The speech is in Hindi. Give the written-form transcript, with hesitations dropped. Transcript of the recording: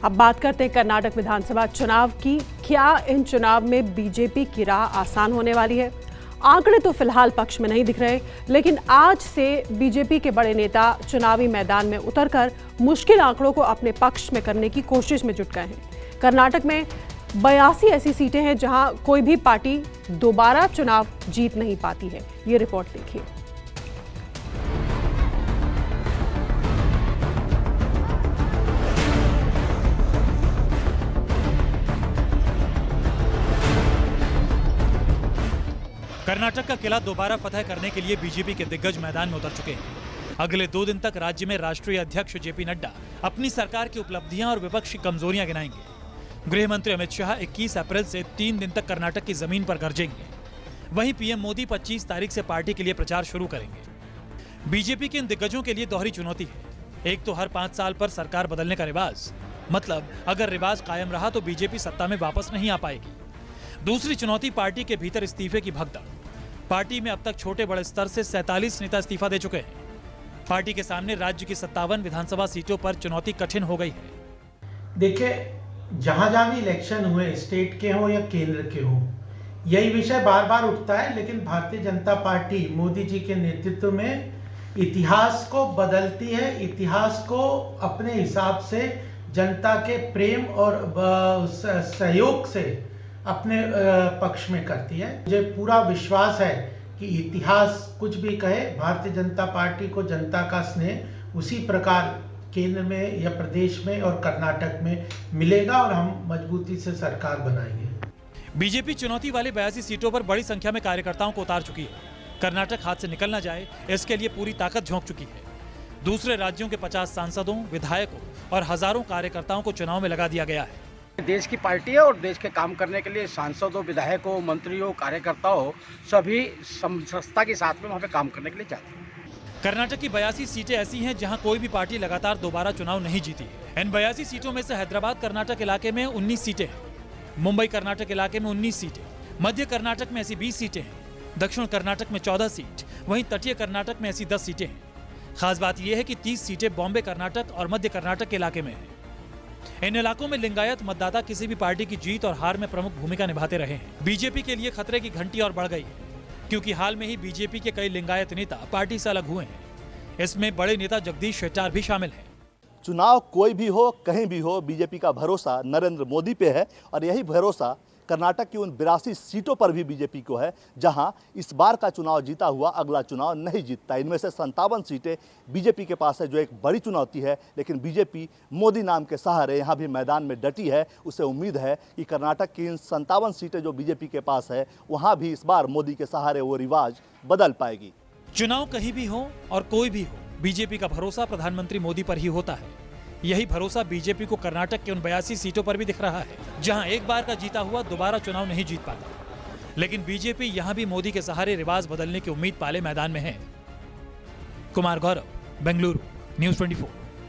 अब बात करते हैं कर्नाटक विधानसभा चुनाव की। क्या इन चुनाव में बीजेपी की राह आसान होने वाली है? आंकड़े तो फिलहाल पक्ष में नहीं दिख रहे, लेकिन आज से बीजेपी के बड़े नेता चुनावी मैदान में उतरकर मुश्किल आंकड़ों को अपने पक्ष में करने की कोशिश में जुट गए हैं। कर्नाटक में 82 ऐसी सीटें हैं जहां कोई भी पार्टी दोबारा चुनाव जीत नहीं पाती है। ये रिपोर्ट देखिए। कर्नाटक का किला दोबारा फतह करने के लिए बीजेपी के दिग्गज मैदान में उतर चुके हैं। अगले 2 दिन तक राज्य में राष्ट्रीय अध्यक्ष जेपी नड्डा अपनी सरकार की उपलब्धियां और विपक्ष की कमजोरियां गिनाएंगे। गृह मंत्री अमित शाह 21 अप्रैल से 3 दिन तक कर्नाटक की जमीन पर गरजेंगे। वहीं पीएम मोदी 25 तारीख से पार्टी के लिए प्रचार शुरू करेंगे। बीजेपी के इन दिग्गजों के लिए दोहरी चुनौती है। एक तो हर 5 साल पर सरकार बदलने का रिवाज, मतलब अगर रिवाज कायम रहा तो बीजेपी सत्ता में वापस नहीं आ पाएगी। दूसरी चुनौती पार्टी के भीतर इस्तीफे की भगदड़। पार्टी में अब तक छोटे बड़े स्तर से 47 नेता इस्तीफा दे चुके हैं। पार्टी के सामने राज्य की 57 विधानसभा सीटों पर चुनौती कठिन हो गई है। देखिए, जहां जहां भी इलेक्शन हुए, स्टेट के हो या केंद्र के हो, यही विषय बार बार उठता है। लेकिन भारतीय जनता पार्टी मोदी जी के नेतृत्व में इतिहास को बदलती है, इतिहास को अपने हिसाब से जनता के प्रेम और सहयोग से अपने पक्ष में करती है। मुझे पूरा विश्वास है कि इतिहास कुछ भी कहे, भारतीय जनता पार्टी को जनता का स्नेह उसी प्रकार केंद्र में या प्रदेश में और कर्नाटक में मिलेगा और हम मजबूती से सरकार बनाएंगे। बीजेपी चुनौती वाली 82 सीटों पर बड़ी संख्या में कार्यकर्ताओं को उतार चुकी है। कर्नाटक हाथ से निकल न जाए, इसके लिए पूरी ताकत झोंक चुकी है। दूसरे राज्यों के 50 सांसदों, विधायकों और हजारों कार्यकर्ताओं को चुनाव में लगा दिया गया है। देश की पार्टी है और देश के काम करने के लिए सांसदों, विधायकों, मंत्रियों, कार्यकर्ताओं सभी संस्था के साथ में वहाँ पे काम करने के लिए चाहते हैं। कर्नाटक की 82 सीटें ऐसी हैं जहां कोई भी पार्टी लगातार दोबारा चुनाव नहीं जीती है। इन 82 सीटों में से हैदराबाद कर्नाटक इलाके में 19 सीटें हैं, मुंबई कर्नाटक इलाके में 19 सीटें, मध्य कर्नाटक में ऐसी 20 सीटें हैं, दक्षिण कर्नाटक में 14 सीट, वहीं तटीय कर्नाटक में ऐसी 10 सीटें हैं। खास बात यह है कि 30 सीटें बॉम्बे कर्नाटक और मध्य कर्नाटक के इलाके में है। इन इलाकों में लिंगायत मतदाता किसी भी पार्टी की जीत और हार में प्रमुख भूमिका निभाते रहे हैं। बीजेपी के लिए खतरे की घंटी और बढ़ गई है, क्योंकि हाल में ही बीजेपी के कई लिंगायत नेता पार्टी से अलग हुए हैं। इसमें बड़े नेता जगदीश शेट्टार भी शामिल हैं। चुनाव कोई भी हो, कहीं भी हो, बीजेपी का भरोसा नरेंद्र मोदी पे है और यही भरोसा कर्नाटक की उन 82 सीटों पर भी बीजेपी को है, जहां इस बार का चुनाव जीता हुआ अगला चुनाव नहीं जीतता। इनमें से 57 सीटें बीजेपी के पास है, जो एक बड़ी चुनौती है। लेकिन बीजेपी मोदी नाम के सहारे यहाँ भी मैदान में डटी है। उसे उम्मीद है कि कर्नाटक की इन 57 सीटें जो बीजेपी के पास है, वहाँ भी इस बार मोदी के सहारे वो रिवाज बदल पाएगी। चुनाव कहीं भी हो और कोई भी हो, बीजेपी का भरोसा प्रधानमंत्री मोदी पर ही होता है। यही भरोसा बीजेपी को कर्नाटक के उन 82 सीटों पर भी दिख रहा है, जहां एक बार का जीता हुआ दोबारा चुनाव नहीं जीत पाता। लेकिन बीजेपी यहां भी मोदी के सहारे रिवाज बदलने की उम्मीद पाले मैदान में है। कुमार गौरव, बेंगलुरु, न्यूज़ 24।